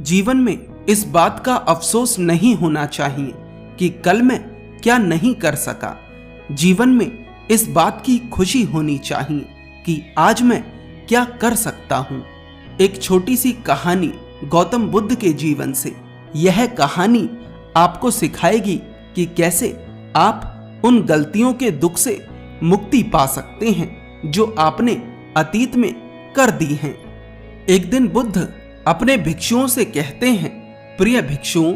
जीवन में इस बात का अफसोस नहीं होना चाहिए कि कल मैं क्या नहीं कर सका। जीवन में इस बात की खुशी होनी चाहिए कि आज मैं क्या कर सकता हूँ। एक छोटी सी कहानी गौतम बुद्ध के जीवन से। यह कहानी आपको सिखाएगी कि कैसे आप उन गलतियों के दुख से मुक्ति पा सकते हैं जो आपने अतीत में कर दी हैं। एक दिन बुद्ध अपने भिक्षुओं से कहते हैं, प्रिय भिक्षुओं,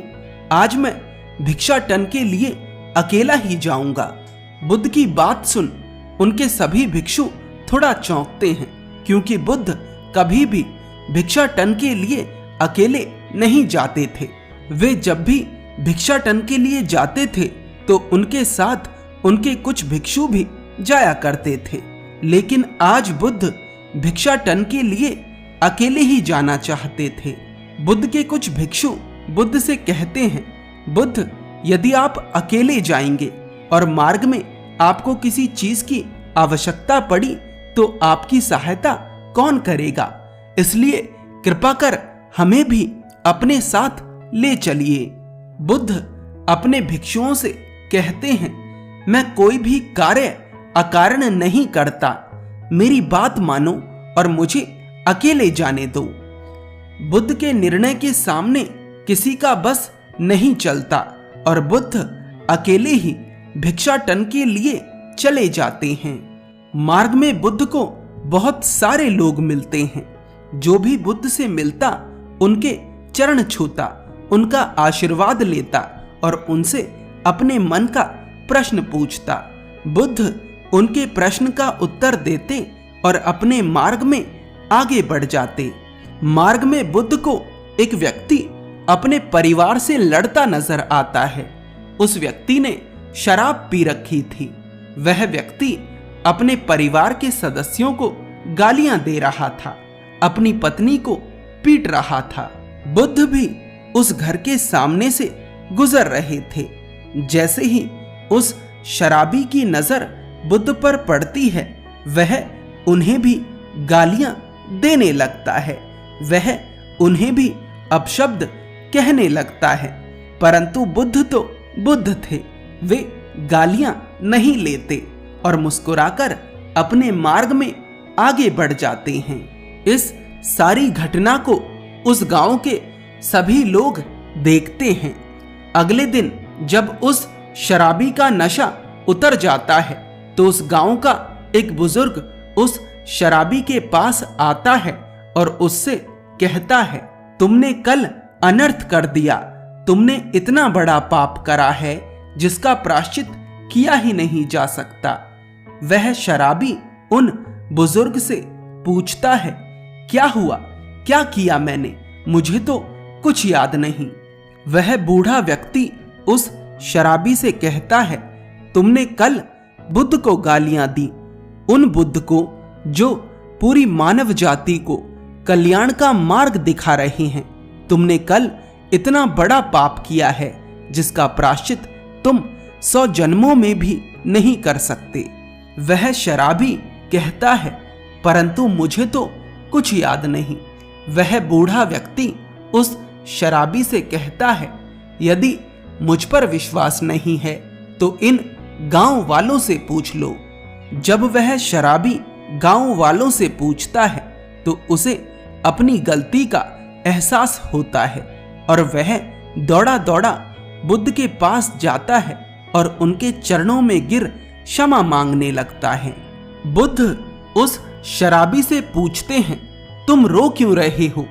आज मैं भिक्षाटन के लिए अकेला ही जाऊंगा। बुद्ध की बात सुन उनके सभी भिक्षु थोड़ा चौंकते हैं, क्योंकि बुद्ध कभी भी भिक्षाटन के लिए अकेले नहीं जाते थे। वे जब भी भिक्षाटन के लिए जाते थे तो उनके साथ उनके कुछ भिक्षु भी जाया करते थे। लेकिन आज बुद्ध भिक्षाटन के लिए अकेले ही जाना चाहते थे। बुद्ध के कुछ भिक्षु बुद्ध से कहते हैं, बुद्ध, यदि आप अकेले जाएंगे और मार्ग में आपको किसी चीज की आवश्यकता पड़ी तो आपकी सहायता कौन करेगा? इसलिए कृपा कर हमें भी अपने साथ ले चलिए। बुद्ध अपने भिक्षुओं से कहते हैं, मैं कोई भी कार्य अकारण नहीं करता। मेरी बात मानो और मुझे अकेले जाने दो। बुद्ध के निर्णय के सामने किसी का बस नहीं चलता और बुद्ध अकेले ही भिक्षाटन के लिए चले जाते हैं। मार्ग में बुद्ध को बहुत सारे लोग मिलते हैं। जो भी बुद्ध से मिलता उनके चरण छूता, उनका आशीर्वाद लेता और उनसे अपने मन का प्रश्न पूछता। बुद्ध उनके प्रश्न का उत्तर देते और अपने मार्ग में आगे बढ़ जाते। मार्ग में बुद्ध को एक व्यक्ति अपने परिवार से लड़ता नजर आता है। उस व्यक्ति ने शराब पी रखी थी। वह व्यक्ति अपने परिवार के सदस्यों को गालियां दे रहा था, अपनी पत्नी को पीट रहा था। बुद्ध भी उस घर के सामने से गुजर रहे थे। जैसे ही उस शराबी की नजर बुद्ध पर पड़ती है, वह उन्हें भी गालियां देने लगता है। वह उन्हें भी अपशब्द कहने लगता है। परंतु बुद्ध तो बुद्ध थे। वे गालियां नहीं लेते और मुस्कुराकर अपने मार्ग में आगे बढ़ जाते हैं। इस सारी घटना को उस गांव के सभी लोग देखते हैं। अगले दिन जब उस शराबी का नशा उतर जाता है तो उस गांव का एक बुजुर्ग उस शराबी के पास आता है और उससे कहता है, तुमने कल अनर्थ कर दिया। तुमने इतना बड़ा पाप करा है जिसका प्रायश्चित किया ही नहीं जा सकता। वह शराबी उन बुजुर्ग से पूछता है, क्या हुआ? क्या किया मैंने? मुझे तो कुछ याद नहीं। वह बूढ़ा व्यक्ति उस शराबी से कहता है, तुमने कल बुद्ध को गालियां दी, उन बुद्ध को जो पूरी मानव जाति को कल्याण का मार्ग दिखा रहे हैं। तुमने कल इतना बड़ा पाप किया है जिसका प्रायश्चित तुम 100 जन्मों में भी नहीं कर सकते। वह शराबी कहता है, परंतु मुझे तो कुछ याद नहीं। वह बूढ़ा व्यक्ति उस शराबी से कहता है, यदि मुझ पर विश्वास नहीं है तो इन गांव वालों से पूछ लो। जब वह शराबी गांव वालों से पूछता है तो उसे अपनी गलती का एहसास होता है और वह दौड़ा दौड़ा बुद्ध के पास जाता है और उनके चरणों में गिर क्षमा मांगने लगता है। बुद्ध उस शराबी से पूछते हैं, तुम रो क्यों रहे हो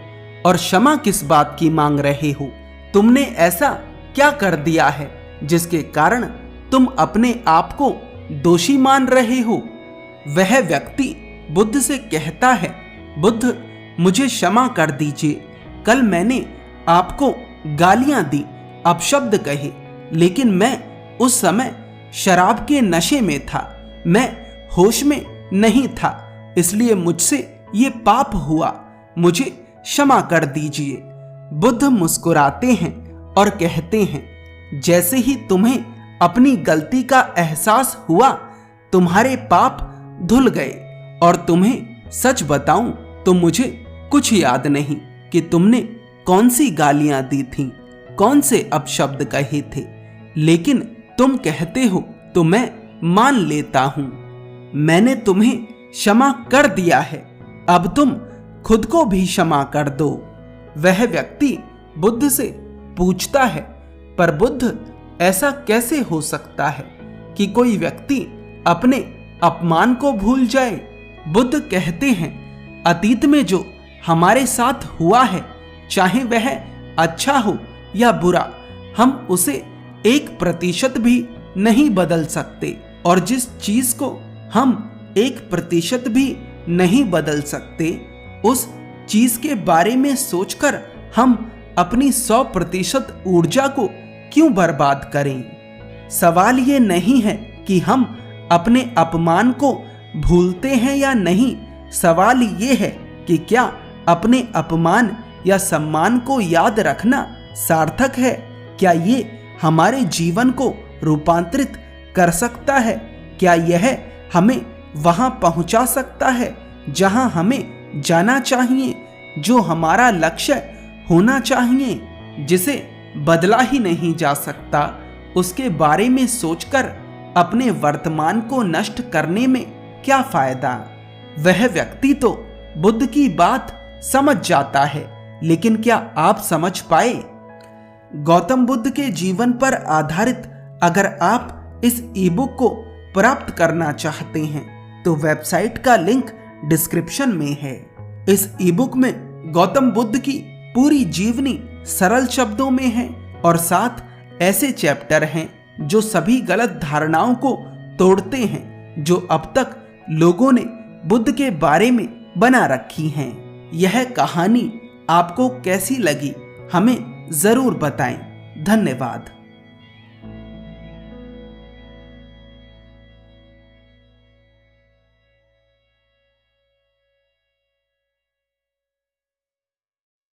और क्षमा किस बात की मांग रहे हो? तुमने ऐसा क्या कर दिया है जिसके कारण तुम अपने आप को दोषी मान रहे हो? वह व्यक्ति बुद्ध से कहता है, बुद्ध, मुझे क्षमा कर दीजिए। कल मैंने आपको गालियां दी, अपशब्द कहे, लेकिन मैं उस समय शराब के नशे में था। मैं होश में नहीं था, इसलिए मुझसे ये पाप हुआ। मुझे क्षमा कर दीजिए। बुद्ध मुस्कुराते हैं और कहते हैं, जैसे ही तुम्हें अपनी गलती का एहसास हुआ, तुम्हारे पाप धुल गए। और तुम्हें सच बताऊं तो मुझे कुछ याद नहीं कि तुमने कौन सी गालियां दी थीं, कौन से अपशब्द कहे थे, लेकिन तुम कहते हो तो मैं मान लेता हूं। मैंने तुम्हें क्षमा कर दिया है, अब तुम खुद को भी क्षमा कर दो। वह व्यक्ति बुद्ध से पूछता है, पर बुद्ध ऐसा कैसे हो सकता है कि कोई व्यक्ति अपने अपमान को भूल जाए? बुद्ध कहते हैं, अतीत में जो हमारे साथ हुआ है, चाहे वह अच्छा हो या बुरा, हम उसे 1% भी नहीं बदल सकते। और जिस चीज को हम 1% भी नहीं बदल सकते, उस चीज के बारे में सोचकर हम अपनी 100% ऊर्जा को क्यों बर्बाद करें? सवाल ये नहीं है कि हम अपने अपमान को भूलते हैं या नहीं, सवाल ये है कि क्या अपने अपमान या सम्मान को याद रखना सार्थक है? क्या ये हमारे जीवन को रूपांतरित कर सकता है? क्या यह हमें वहां पहुंचा सकता है जहां हमें जाना चाहिए, जो हमारा लक्ष्य होना चाहिए, जिसे बदला ही नहीं जा सकता? उसके बारे में सोचकर अपने वर्तमान को नष्ट करने में क्या फायदा? वह व्यक्ति तो बुद्ध की बात समझ जाता है, लेकिन क्या आप समझ पाए? गौतम बुद्ध के जीवन पर आधारित अगर आप इस ईबुक को प्राप्त करना चाहते हैं तो वेबसाइट का लिंक डिस्क्रिप्शन में है। इस ईबुक में गौतम बुद्ध की पूरी जीवनी सरल शब्दों में है और 7 ऐसे चैप्टर हैं जो सभी गलत धारणाओं को तोड़ते हैं जो अब तक लोगों ने बुद्ध के बारे में बना रखी हैं। यह कहानी आपको कैसी लगी हमें जरूर बताएं। धन्यवाद।